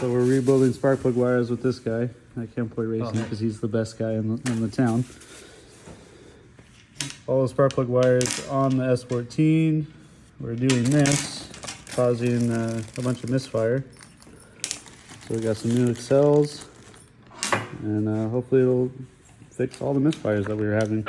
So we're rebuilding spark plug wires with this guy at Campoy Racing because he's the best guy in the town. All the spark plug wires on the S14. We're doing this, causing a bunch of misfire. So we got some new accels, and hopefully it'll fix all the misfires that we were having.